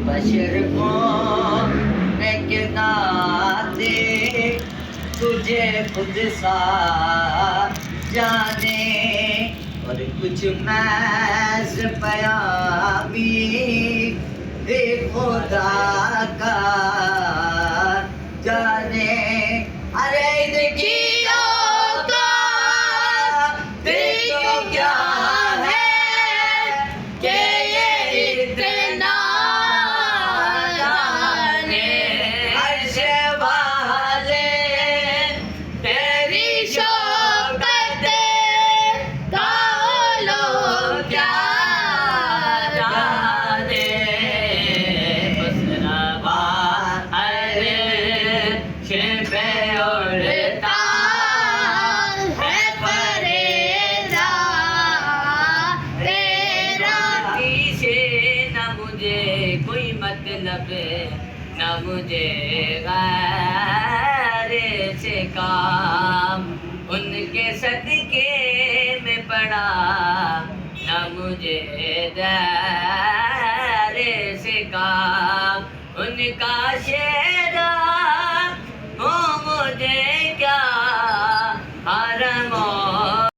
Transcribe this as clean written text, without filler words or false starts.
बशर को दे तुझे खुद सा जाने और कुछ मैस पयामी दे खुदा का जाने। अरे देखिए का देखो क्या है कि ये इतना जाने अर्श वाले तेरी शौकत तालो क्या जाने। बसरा अरे शिपे उड़ता है परेरा तेरा किसे न मुझे कोई मतलब न मुझे गैर से काम उनके सदके में पड़ा न मुझे दैर से काम उनका शेर